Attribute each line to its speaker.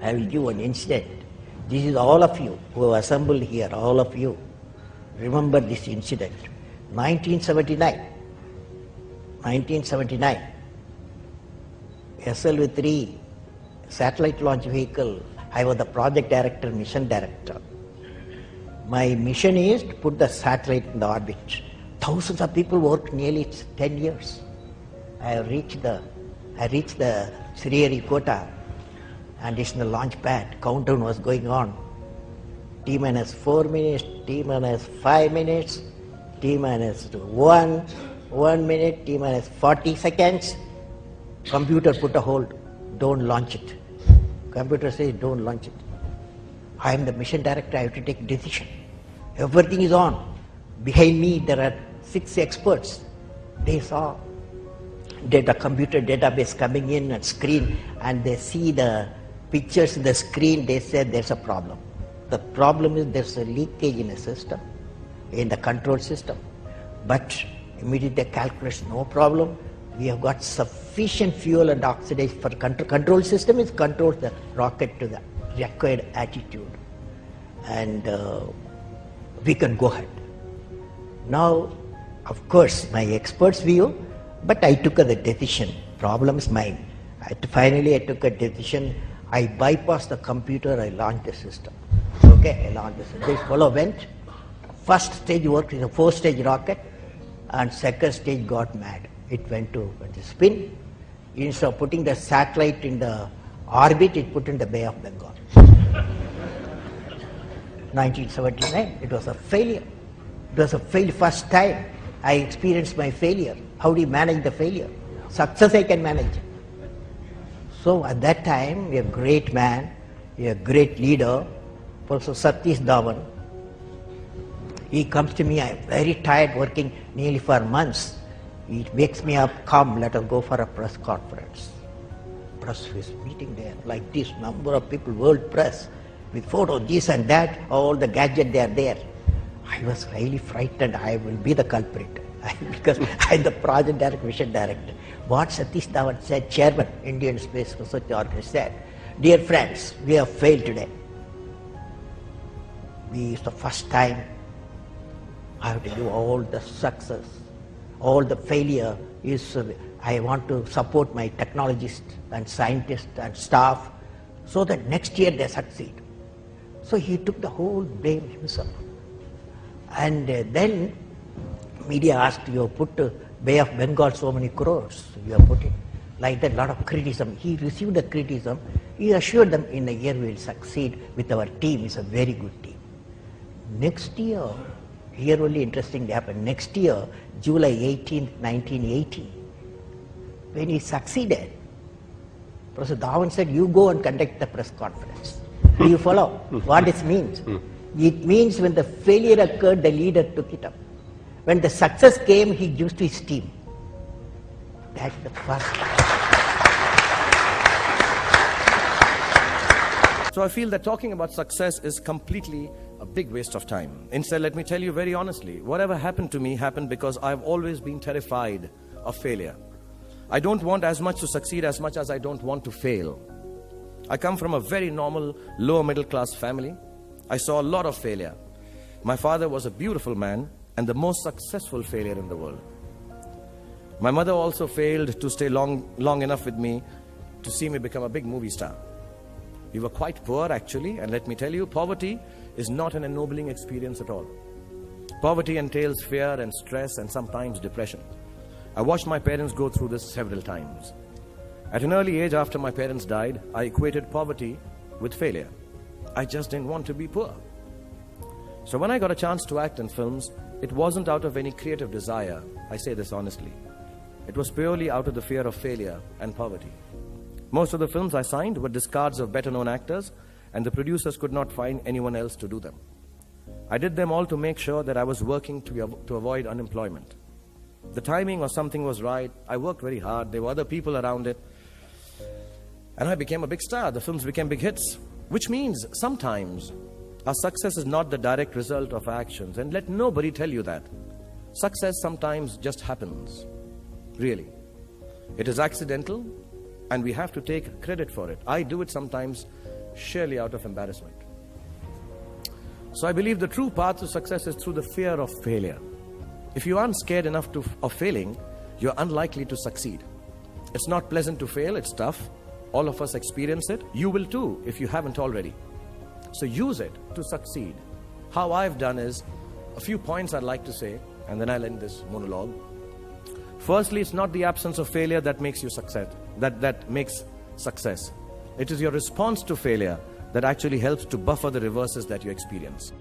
Speaker 1: I will give one incident. This is all of you who have assembled here, all of you. Remember this incident. 1979, SLV-3 satellite launch vehicle, I was the project director, mission director. My mission is to put the satellite in the orbit. Thousands of people worked nearly 10 years. I reached the Sriharikota and it's in the launch pad. Countdown was going on. T-minus 4 minutes, T-minus 5 minutes, T-minus 1 minute, T-minus 40 seconds. Computer put a hold. Don't launch it. Computer says don't launch it. I am the mission director, I have to take a decision. Everything is on. Behind me there are 6 experts. They saw computer database coming in and screen, and they see the pictures in the screen. They said there's a problem. The problem is there's a leakage in the system, in the control system. But immediately they calculate no problem. We have got sufficient fuel and oxidation for control system. It controls the rocket to the required altitude, and we can go ahead. Now, of course, my expert's view, but I took the decision. Problem is mine. Finally, I took a decision. I bypassed the computer. I launched the system. Okay, I launched the system. This fellow went. First stage worked in a 4-stage rocket, and second stage got mad. It went to spin. Instead of putting the satellite in the orbit, it put in the Bay of Bengal. 1979, it was a failure. It was a failure. First time I experienced my failure. How do you manage the failure? Success I can manage. So at that time, a great man, a great leader, Professor Satish Dhawan, he comes to me, I am very tired working nearly for months. He wakes me up, come, let us go for a press conference. Press is meeting there, like this number of people, world press, with photos, this and that, all the gadgets they are there. I was really frightened, I will be the culprit. Because I am the project director, mission director. What Satish Dhawan said, Chairman, Indian Space Research Organization, said, dear friends, we have failed today. It's the first time I have to do all the success. All the failure is, I want to support my technologists and scientists and staff so that next year they succeed. So he took the whole blame himself. And then media asked, you have put Bay of Bengal so many crores, you have put it. Like that, a lot of criticism. He received the criticism. He assured them in a year we will succeed with our team. It's a very good team. Next year, here only interesting happened. Next year, July 18th, 1980, when he succeeded, Professor Dhawan said, you go and conduct the press conference. Do you follow what this means? It means when the failure occurred, the leader took it up. When the success came, he gives to his team. That's the first.
Speaker 2: So I feel that talking about success is completely a big waste of time. Instead, let me tell you very honestly, whatever happened to me happened because I've always been terrified of failure. I don't want as much to succeed as much as I don't want to fail. I come from a very normal, lower middle class family. I saw a lot of failure. My father was a beautiful man and the most successful failure in the world. My mother also failed to stay long enough with me to see me become a big movie star. We were quite poor actually, and let me tell you, poverty is not an ennobling experience at all. Poverty entails fear and stress and sometimes depression. I watched my parents go through this several times. At an early age after my parents died, I equated poverty with failure. I just didn't want to be poor. So when I got a chance to act in films, it wasn't out of any creative desire, I say this honestly. It was purely out of the fear of failure and poverty. Most of the films I signed were discards of better known actors, and the producers could not find anyone else to do them. I did them all to make sure that I was working to avoid unemployment. The timing or something was right. I worked very hard. There were other people around it. And I became a big star. The films became big hits. Which means sometimes our success is not the direct result of our actions. And let nobody tell you that. Success sometimes just happens. Really. It is accidental and we have to take credit for it. I do it sometimes Surely out of embarrassment. So I believe the true path to success is through the fear of failure. If you aren't scared enough of failing, you're unlikely to succeed. It's not pleasant to fail, it's tough. All of us experience it. You will too if you haven't already. So use it to succeed. How I've done is, a few points I'd like to say, and then I'll end this monologue. Firstly, it's not the absence of failure that makes you success, that makes success. It is your response to failure that actually helps to buffer the reverses that you experience.